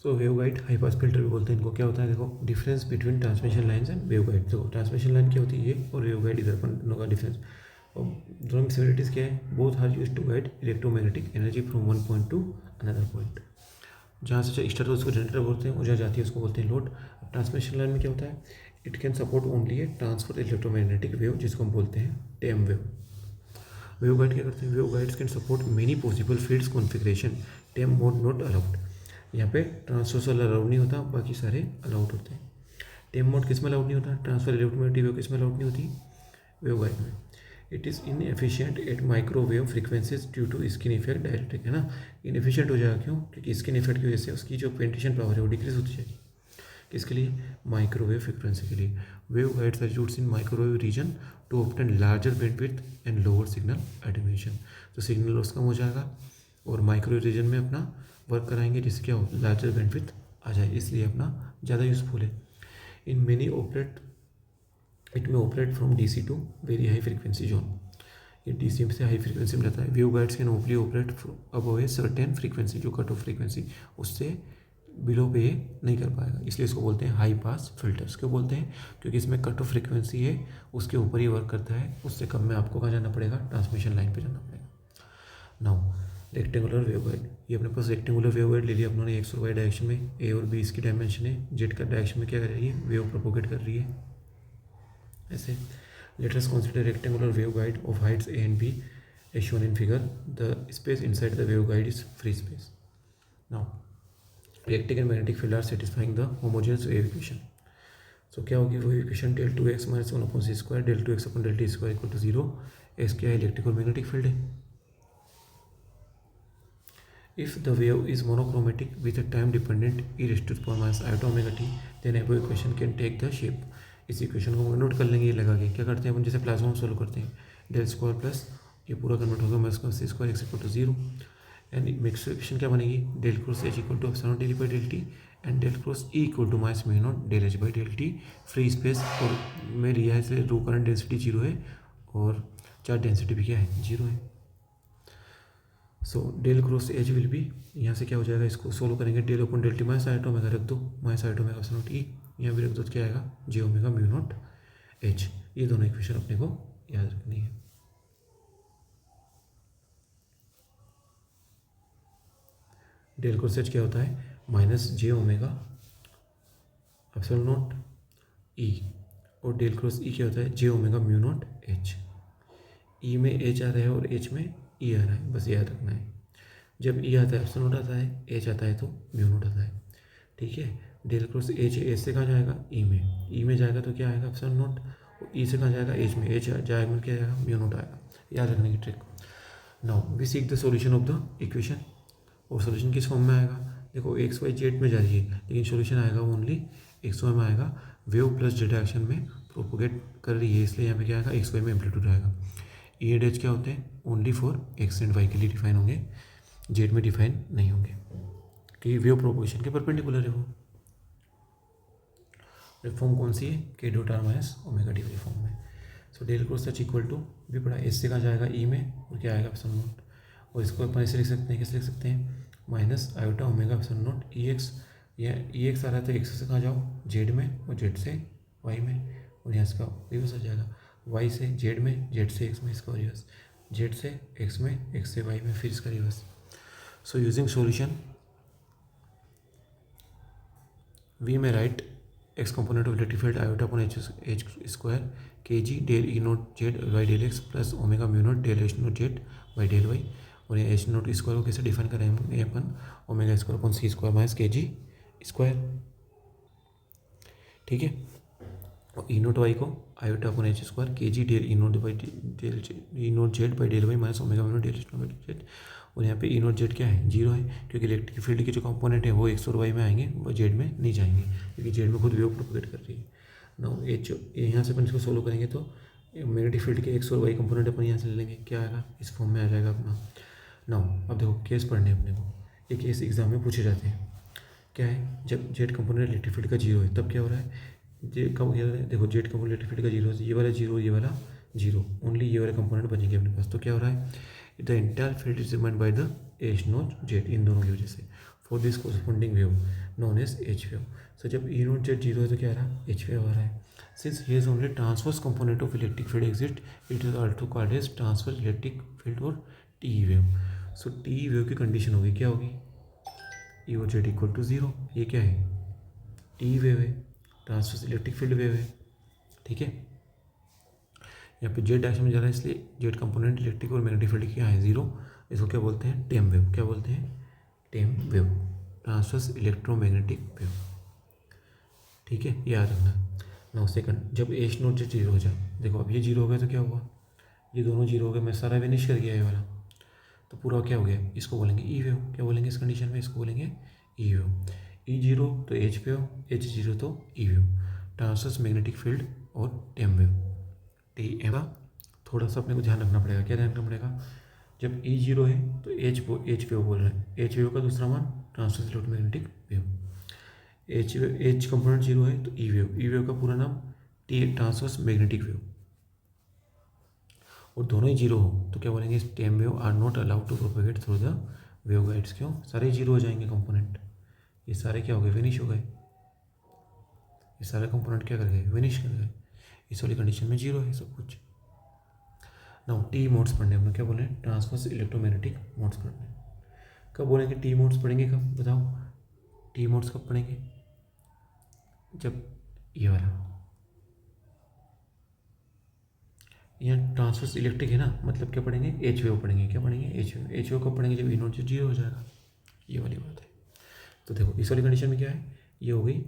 सो wave guide high pass filter भी बोलते हैं इनको। क्या होता है देखो, difference between transmission lines and wave guide. देखो ट्रांसमिशन लाइन क्या होती है ये, और वेव गाइड इधर अपन दोनों का डिफरेंस। और दोनों में सिमिलरिटीज़ क्या है, both are use to guide electromagnetic energy from one point to another point. जहाँ से स्टार्ट हो उसको जनरेटर बोलते हैं, और जहाँ जाती है उसको बोलते हैं लोड। अब ट्रांसमिशन लाइन में क्या होता है, it can support only A transfer electromagnetic wave, जिसको हम बोलते हैं टेम वेव। वेव गाइड क्या करते हैं, wave guides can support many possible fields configuration, time mode not allowed. यहाँ पे ट्रांसवर्सल अलाउड नहीं होता, बाकी सारे अलाउड होते हैं। टेम मोड किस में अलाउड नहीं होता, ट्रांसफर इलेक्ट्रोमैग्नेटिक वेव किस में अलाउड नहीं होती, वेव गाइड में। It is inefficient at microwave frequencies due to skin effect direct, है ना। इनएफिशिएंट हो जाएगा क्यों, क्योंकि स्किन इफेक्ट की वजह से उसकी जो पेनिट्रेशन पावर है वो डिक्रीज होती जाएगी। किसके लिए, माइक्रोवेव फ्रीक्वेंसी के लिए। Wave guides are used in microwave region to obtain larger bandwidth and lower signal attenuation. तो सिग्नल लॉस कम हो जाएगा और माइक्रोवेव रीजन में अपना वर्क कराएंगे, जिससे क्या हो, लार्जर बैंडविड्थ आ जाए, इसलिए अपना ज़्यादा यूजफुल है। इन मेनी ऑपरेट इट में operate from DC to very high frequency zone. ये डीसी से हाई फ्रीक्वेंसी में रहता है। Wave guides can only operate above a certain frequency, जो कट ऑफ फ्रीक्वेंसी, उससे बिलो पे नहीं कर पाएगा, इसलिए इसको बोलते हैं हाई पास फिल्टर्स। क्यों बोलते हैं, क्योंकि इसमें कट ऑफ फ्रीक्वेंसी है, उसके ऊपर ही वर्क करता है, उससे कम में आपको कहाँ जाना पड़ेगा, ट्रांसमिशन लाइन पे जाना पड़ेगा। नाउ रेक्टेंगुलर वेव गाइड, ये अपने पास रेक्टेंगुलर वेव गाइड ले लिया अपनों ने, एक्स और वाई डायरेक्शन में, ए और बी इसकी डायमेंशन है, जेड का डायरेक्शन में क्या कर रही है, वेव प्रोपोगेट कर रही है ऐसे। Let us consider rectangular wave guide of heights A and B as shown in figure. The space inside the waveguide is free space. Now electric and magnetic field are satisfying the homogeneous wave equation. So क्या होगी वो equation, del 2x minus 1/c square del 2x upon del t square equal to 0। x क्या है, electric और magnetic field है। If the wave is monochromatic with a time dependent e raised to the power minus iota omega t, then above equation can take the shape. इस equation को note कर लेंगे, ये लगा के क्या करते हैं अपन, जैसे प्लाज्मा में सोल्व करते हैं, del स्क्वायर प्लस ये पूरा कन्वर्ट होगा minus C square X equal to 0, and mix equation क्या बनेगी, del cross H equal to epsilon del by del T, and del cross E equal to minus mu naught del H by del T. Free space और में लिया है इसलिए रो current density 0 है और charge density भी क्या है, 0 है। So del cross H will be, यहाँ से क्या हो जाएगा, इसको सोल्व करेंगे, del upon del T minus iota omega रख दो, minus iota omega epsilon T, यहाँ भी रख दो, तो क्या आएगा, j omega mu not H. ये दोनों इक्वेशन अपने को याद रखनी है। डेल क्रॉस एच क्या होता है, minus j omega epsilon not E, और डेल क्रॉस ई क्या होता है, j omega mu not H. E में एच आ रहा है और एच में ई आ रहा है, बस याद रखना है। जब ई आता है एप्सिलॉन नॉट आता है, एच आता है तो म्यू नॉट आता है, ठीक है। डेल क्रॉस एच से कहाँ जाएगा, ई में जाएगा तो क्या आएगा, एप्सिलॉन नॉट, और ई से कहाँ जाएगा, एच में, एच जाएगा क्या आएगा, म्यू नॉट आएगा। याद रखने की trick. Now we seek the solution of the equation, और सोल्यूशन किस फॉर्म में आएगा, देखो एक्स वाई जेड में जा रही है, लेकिन सोल्यूशन आएगा ओनली एक्स वाई में आएगा। वेव प्लस जेड एक्शन में प्रोपोगेट कर रही है, इसलिए यहाँ पे क्या आएगा, एक्स वाई में एम्पलीट्यूड आएगा। ई एंड एच क्या होते हैं, only for X and Y के लिए डिफाइन होंगे, जेड में डिफाइन नहीं होंगे, क्योंकि वेव प्रोपोगेशन के परपेंडिकुलर है वो। फॉर्म कौन सी है, K dot R minus omega T वाली फॉर्म में। So del cross H equal to भी पढ़ा, एस से कहाँ जाएगा, ई में, और क्या आएगा, एप्सिलॉन नॉट, और इसको अपन ऐसे लिख सकते हैं, कैसे लिख सकते हैं, minus iota omega epsilon not E x. या ई एक्स आ रहा है तो एक्स से कहाँ जाओ, जेड में, और जेड से वाई में, और यहाँ इसका रिवर्स आ जाएगा, वाई से जेड में, जेड से एक्स में, इसका रिवर्स, जेड से एक्स में, एक्स से वाई में, फिर इसका reverse. So using solution V में write X component of electric field iota upon H square के G del E note Z by del X plus omega mu not del H note Z by del Y. और ये H note square को कैसे define करेंगे अपन, omega square upon सी square minus K जी square, ठीक है। और ई नोट वाई को आयोटा अपॉन एच स्क्वायर के G del E not by del E note Z by del Y minus omega mu not del H not by Z. और यहाँ पे ई note Z क्या है, 0 है, क्योंकि इलेक्ट्रिक फील्ड के जो कंपोनेंट है वो एक्स और वाई में आएंगे, वो जेड में नहीं जाएंगे, क्योंकि जेड में खुद वेव प्रोपोगेट कर रही है। नाउ एच, यहाँ से अपन इसको सोल्व करेंगे तो मैग्नेटिक फील्ड के एक्स और वाई कंपोनेंट अपन यहाँ से ले लेंगे, क्या आएगा, इस फॉर्म में आ जाएगा अपना। नाउ अब देखो केस पढ़ने अपने को, ये केस एग्जाम में पूछे जाते हैं। क्या है, जब जेड कंपोनेंट इलेक्ट्रिक फील्ड का 0 है, तब क्या हो रहा है, जेड का देखो जेड कंपोनेंट इलेक्ट्रिक फील्ड का 0 है, ये वाला 0, ये वाला 0, ओनली ये वाले कंपोनेंट बचेंगे अपने पास। तो क्या हो रहा है, the entire field is determined by the H note Z, इन दोनों की वजह से। For this corresponding wave known as H wave. So जब ई नॉट जेड जीरो है तो क्या आ रहा है, एच वेव आ रहा है। Since here is only transverse component of electric field exist, it is also called as transverse electric field और T wave. So T wave की कंडीशन होगी, क्या होगी, E O Z equal to zero. ये क्या है, टी वेव है, transverse electric field wave है, ठीक है। यहाँ पे जेड डायरेक्शन में जा रहा है, इसलिए जेड कंपोनेंट इलेक्ट्रिक और मैग्नेटिक फील्ड क्या है, जीरो। इसको क्या बोलते हैं, टेम वेव। क्या बोलते हैं, टेम वेव, ट्रांसवर्स इलेक्ट्रोमैग्नेटिक वेव, ठीक है, याद रखना। नाउ सेकंड, जब एच नोट जेड जीरो हो जाए, देखो अब ये जीरो हो गया तो क्या हुआ, ये दोनों जीरो हो गए, मैं सारा विनिश कर गया ये वाला, तो पूरा क्या हो गया, इसको बोलेंगे ई वेव। क्या बोलेंगे इस कंडीशन में, इसको बोलेंगे ई वेव। ई जीरो तो एच वेव, एच जीरो तो ई वेव, ट्रांसवर्स मैग्नेटिक फील्ड और टेम वेव। टी एम का थोड़ा सा अपने को ध्यान रखना पड़ेगा। क्या ध्यान रखना पड़ेगा, जब ई जीरो है तो एच वेव बोल रहे हैं, एच वेव का दूसरा मान transverse electromagnetic wave. H component zero है तो ई वेव, ई वेव का पूरा नाम टी ट्रांसवर्स मैग्नेटिक वेव। और दोनों ही जीरो हो तो क्या बोलेंगे, TEM wave are not allowed to propagate through the wave guides. क्यों, सारे जीरो हो जाएंगे कंपोनेंट, ये सारे क्या हो गए, विनिश हो गए, ये सारे कंपोनेंट क्या कर गए, विनिश कर गए। इस वाली कंडीशन में जीरो है सब कुछ। नाउ टी मोड्स पढ़ने, हम लोग क्या बोले, ट्रांसवर्स इलेक्ट्रोमैग्नेटिक मोड्स पढ़ने। कब बोलेंगे टी मोड्स पढ़ेंगे, कब बताओ, टी मोड्स कब पढ़ेंगे, जब ये वाला यहाँ ट्रांसवर्स इलेक्ट्रिक है ना, मतलब क्या पढ़ेंगे, एच वेव पढ़ेंगे। क्या पढ़ेंगे, एच वेव। एच वेव कब पढ़ेंगे, जब ई नॉट जेड जीरो हो जाएगा, ये वाली बात है। तो देखो इस वाली कंडीशन में क्या है, ये हो गई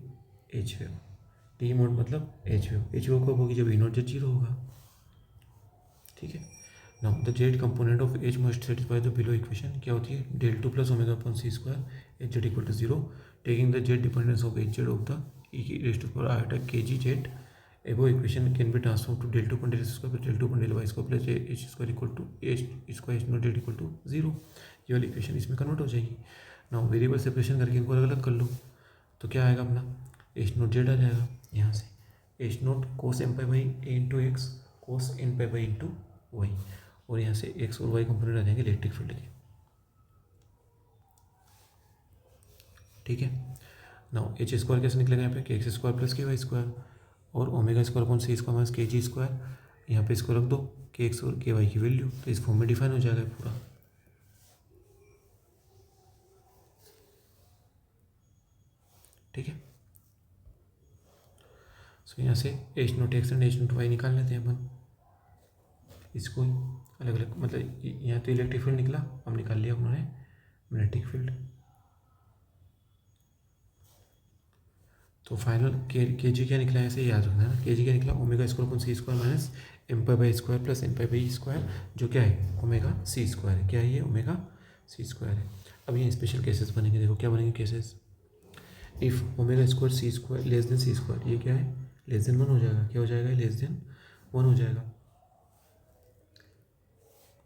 एच वेव, टी मोड मतलब एच वेव। एच वेव कब होगी, जब ई नॉट जेड जीरो होगा, ठीक है। Now the Z component of H must satisfy the below equation. क्या होती है, del two plus omega upon C square H Z equal to zero, taking the Z dependence of H Z of the E raise to power iota K G Z. Above equation can be transform to del two upon del square plus del two upon del Y square plus H square equal to H square H naught Z equal to zero. ये वाली equation इसमें convert हो जाएगी। Now variable separation करके इनको अलग अलग कर लो, तो क्या आएगा अपना, एच नॉट जेड आ जाएगा यहाँ से, H naught cos M pi by A into X cos N pi by into Y, और यहाँ से एक्स और वाई कंपोनेंट आ जाएंगे इलेक्ट्रिक फील्ड के, ठीक है। नाउ एच स्क्वायर कैसे निकलेगा यहाँ पे, के एक्स स्क्वायर प्लस के वाई स्क्वायर, और ओमेगा स्क्वायर अपॉन सी स्क्वायर माइनस के जी स्क्वायर, यहाँ पे इसको रख दो के एक्स और के वाई की वैल्यू, तो इस फॉर्म में डिफाइन हो जाएगा पूरा, ठीक है। सो यहाँ से H naught X and H naught Y निकाल लेते हैं अपन, इसको अलग अलग, मतलब यहाँ तो इलेक्ट्रिक फील्ड निकला, हम निकाल लिया उन्होंने मैग्नेटिक फील्ड। तो फाइनल के जी क्या निकला है, ऐसे याद रखना है ना, के जी क्या निकला, omega square upon C square minus M pi by square plus N pi by square, जो क्या है, ओमेगा सी स्क्वायर है। क्या है ये, ओमेगा सी स्क्वायर है। अब ये स्पेशल केसेस बनेंगे, देखो क्या बनेंगे cases, if omega square C square less than C square, ये क्या है, लेस देन वन हो जाएगा। क्या हो जाएगा, लेस देन वन हो जाएगा।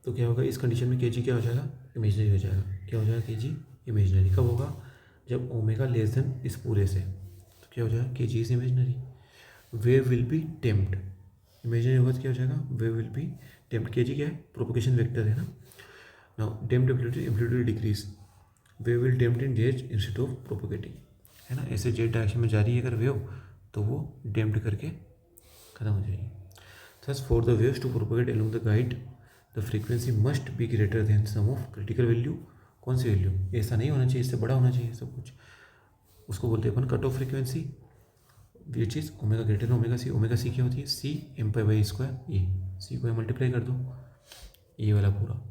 तो क्या होगा, इस कंडीशन में के जी क्या हो जाएगा, इमेजनरी हो जाएगा। क्या हो जाएगा, के जी इमेजनरी। कब होगा, जब ओमेगा लेस देन इस पूरे से, तो क्या हो जाएगा, K ji is imaginary. Wave will be damped, imaginary होगा तो क्या हो जाएगा, वेव विल बी टेम्प्ड। के जी क्या है, प्रोपोगेशन वेक्टर है ना। Now damped amplitude decrease, wave will damped in Z instead of propagating, है ना। ऐसे जेड डायरेक्शन में जा रही है अगर वेव, तो वो डेम्प्ड करके खत्म हो जाएगी। Thus for the waves to propagate along the guide the frequency must be greater than some of critical value. कौन सी वैल्यू, ऐसा नहीं होना चाहिए, इससे बड़ा होना चाहिए सब कुछ, उसको बोलते हैं अपन cut off frequency, which is omega greater than omega C. Omega c क्या होती है, C M pi by square, ये सी को मल्टीप्लाई कर दो, ये वाला पूरा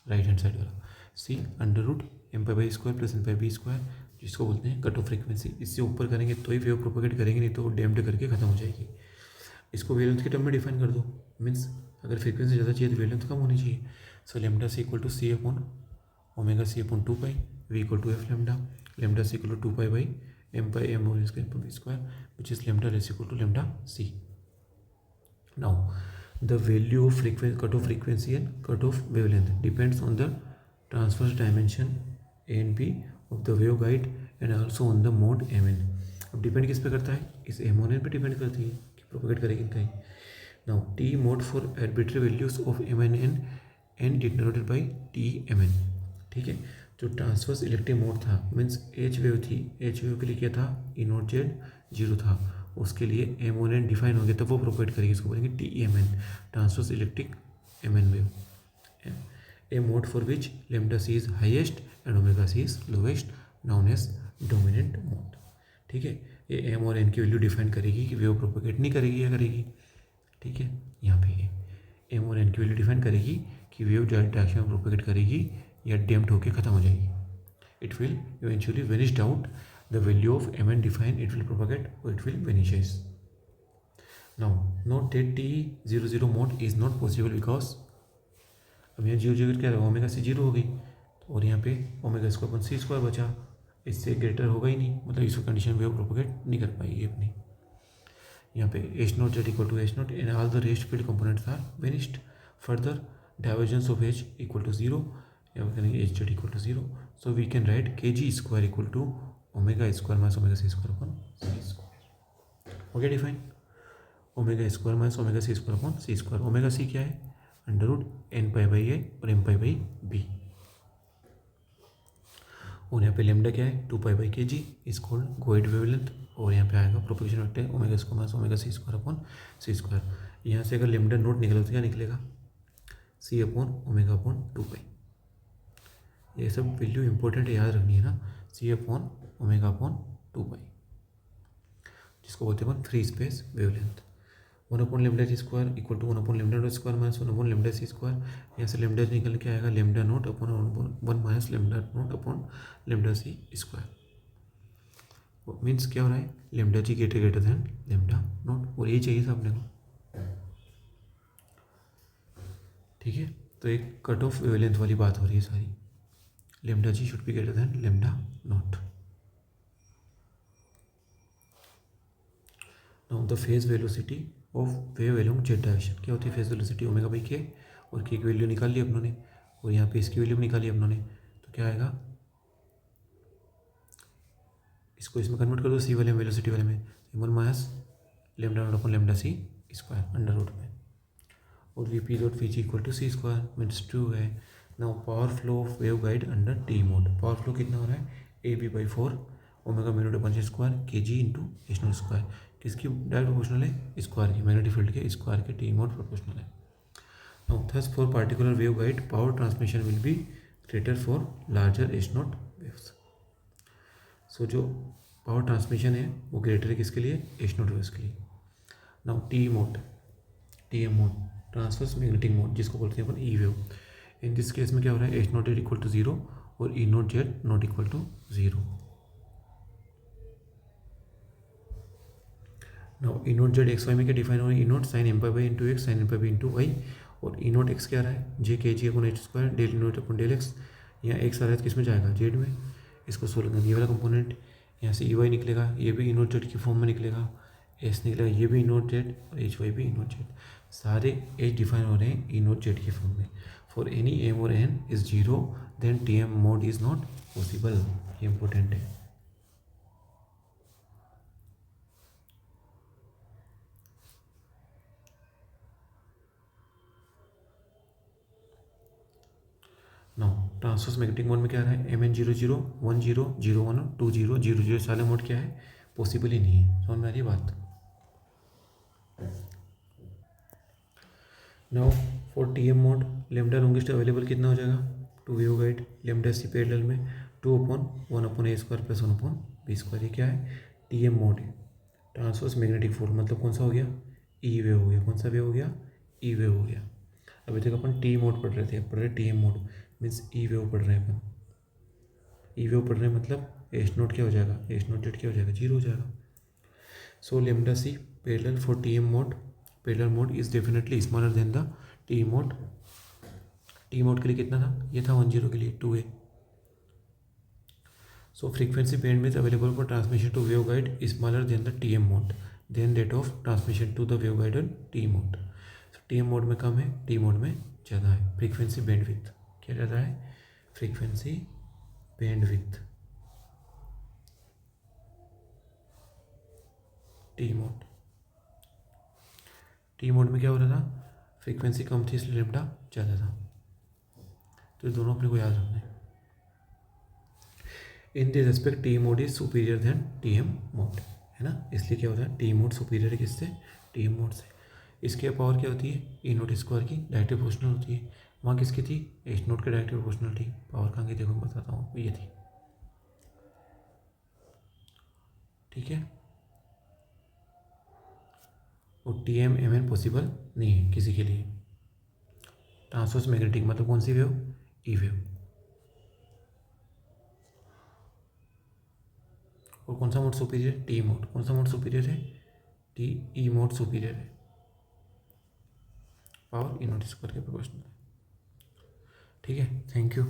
राइट हैंड साइड वाला, c under root m pi by square plus N pi b square, जिसको बोलते हैं कट ऑफ फ्रीक्वेंसी। इससे ऊपर करेंगे तो ही वेव प्रोपोगेट करेंगे, नहीं तो वो डैम्प्ड करके खत्म हो जाएगी। इसको वेवलेंथ के टर्म में डिफाइन कर दो, मीन्स अगर फ्रीक्वेंसी ज़्यादा चाहिए तो वेवलेंथ कम होनी चाहिए। So lambda C equal to C upon omega C upon 2 pi, V equal to F lambda, lambda C equal to 2 pi by M pi M omega square B square, which is lambda less equal to lambda C. Now the value of cut off frequency and cut off wavelength depends on the transverse dimension A and B of the wave guide and also on the mode M N. अब depend किस पे करता है, इस M on N पर depend करती है कि प्रोपोगेट करेगी कहीं। Now t mod for arbitrary values of mn n denoted by T M N, ठीक है। जो ट्रांसवर्स इलेक्ट्रिक मोड था मीन्स एच वेव थी, एच वेव के लिए क्या था, ई नॉट जेड जीरो था, उसके लिए एम वन एन डिफाइन हो गया, तो वो प्रोवाइड करेगी, इसको बोलेंगे T M N, transverse electric M N wave, a mode for which lambda C is highest and omega C is lowest known as dominant mode. ठीक है, ये एम और एन की वैल्यू डिफाइन करेगी कि वेव प्रोपोगेट नहीं करेगी या करेगी। ठीक है, यहाँ पे ये एम और एन की वैल्यू डिफाइन करेगी कि वेव डायरेक्शन में प्रोपोगेट करेगी या डैम्प्ड होकर खत्म हो जाएगी। It will eventually vanish out, the value of m n define, it will propagate और it will vanishes. Now note that T 00 mode is not possible because अब यहाँ जीरो जीरो क्या रहा, ओमेगा सी जीरो हो गई, और यहाँ पे ओमेगा स्क्वायर अपन सी स्क्वायर बचा, इससे ग्रेटर होगा ही नहीं, मतलब इसको कंडीशन वेव प्रोपोगेट नहीं कर पाएगी अपनी। यहाँ पे h note z equal to h naught and all the rest field components are vanished. Further divergence of h equal to zero, या करेंगे h Z equal to zero, so we can write k ji square equal to omega square minus omega c square upon C square. हो गया define, omega square minus omega c square upon सी square. Omega c क्या है, under root N pi by ए और M pi by B, और यहाँ पे lambda क्या है, 2 pi by k ji is called guide wavelength, और यहाँ पे आएगा propagation vector omega square minus omega c square upon सी स्क्वायर। यहाँ से अगर लेमडा नोट निकले तो क्या निकलेगा, c upon omega upon 2 pi. ये सब वैल्यू इंपॉर्टेंट याद रखनी है ना, c upon omega upon 2 pi, जिसको बोलते हैं अपन free space wavelength. 1 upon lambda t square equal to 1 upon lambda note square minus 1 upon lambda c square. यहाँ से लेमडा निकल के आएगा lambda naught upon 1 minus lambda naught upon lambda c square. Means क्या हो रहा है, lambda g greater than lambda naught, और यही चाहिए था अपने को। ठीक है, तो एक कट ऑफ वेवलेंथ वाली बात हो रही है सारी, lambda G should be greater than lambda naught. Now the phase velocity of wave along Z direction, क्या होती है फेज वेलोसिटी, ओमेगा बाई के, और के की वैल्यू निकाल ली अपनों ने, और यहाँ पे इसकी वैल्यू भी निकाली अपनों ने, तो क्या आएगा, इसको इसमें कन्वर्ट कर दो सी वाले में, वेलोसिटी वाले में, 1 minus lambda naught upon lambda c square under root में, और v p dot v g equal to c square means 2 है। Now power flow of wave guide under T mode, power flow कितना हो रहा है, a b by 4 omega mu naught upon C square के g into h note square, किसकी direct proportional है, square की, magnetic field के स्क्वायर के टी मोड प्रोपोर्शनल है। Now thus for particular wave guide power transmission will be greater for larger h naught waves. So जो power transmission है वो greater है किसके लिए, एच नोट वेव्स के लिए। Now T mode, T M mode, transverse magnetic mode, जिसको बोलते हैं अपन E wave. In this case में क्या हो रहा है, h note z equal to 0 और ई note z not equal to 0। Now e note z x y में क्या डिफाइन हो रहा है, e naught sine m pi by into x sine m pi by into Y, और ई naught x क्या आ रहा है, j k g upon H square del ई naught upon del x. यहाँ एक्स आ रहा है तो किस में जाएगा, जेड में, इसको सोल्व करना, ये वाला कंपोनेंट यहाँ से ई वाई निकलेगा, ये भी ई नोट जेड की फॉर्म में निकलेगा, एस निकलेगा, ये भी ई नोट जेड और एच वाई भी ई नोट जेड, सारे एच डिफाइन हो रहे हैं ई नोट जेड की फॉर्म में। फॉर एनी एम और N is 0 then T M mode is not possible, ये इंपॉर्टेंट है। नाउ ट्रांसवर्स मैग्नेटिक मोड में क्या आ रहा है, एम एन 00 10 01 20 00 सारे मोड क्या है, पॉसिबल ही नहीं है, समझ में आ रही है बात। Now for T M mode lambda longest available कितना हो जाएगा, to wave guide lambda C parallel में 2 upon 1 upon a square plus 1 upon b square. ये क्या है, टी एम मोड है, ट्रांसवर्स मैग्नेटिक फोर्स, मतलब कौन सा हो गया, ई वेव हो गया, कौन सा वेव हो गया, ई वेव हो गया। अभी तक अपन टी मोड पढ़ रहे थे, अब पढ़ रहे T M mode means E wave पढ़ रहे हैं अपन, ई वेव पढ़ रहे हैं मतलब एच नोट क्या हो जाएगा, एच नोट जेड क्या हो जाएगा, 0 हो जाएगा। So lambda C parallel for T M mode, parallel mode is definitely smaller than the T mode. T mode के लिए कितना था, ये था 10 के लिए 2a। सो फ्रीक्वेंसी बैंड में available for transmission to wave guide smaller than the T M mode than that of transmission to the wave guide on T mode. T M mode में कम है, टी मोड में ज़्यादा है। Frequency bandwidth क्या ज़्यादा है, frequency bandwidth T mode. T mode में क्या हो रहा था, फ्रीक्वेंसी कम थी इसलिए लेमडा ज़्यादा था, तो ये दोनों अपने को याद रखना है। In this respect T mode is superior than T M mode, है ना। इसलिए क्या होता है, टी मोड सुपीरियर है किससे, टी एम मोड से। इसके पावर क्या होती है, ई नोट स्क्वायर की डायरेक्ट प्रोपोर्शनल होती है। वहाँ किसकी थी, एच नोट के डायरेक्ट प्रोपोर्शनल थी। पावर कहाँ की देखो मैं बताता हूँ, ये थी, ठीक है। और T M M N possible नहीं है किसी के लिए। ट्रांसवर्स मैग्नेटिक मतलब कौन सी वेव, ई वेव। और कौन सा मोड सुपीरियर, टी मोड। कौन सा मोड सुपीरियर है, टी ई मोड सुपीरियर है। पावर ई नोट स्क्वायर के प्रोपोर्शनल है, ठीक है। Thank you.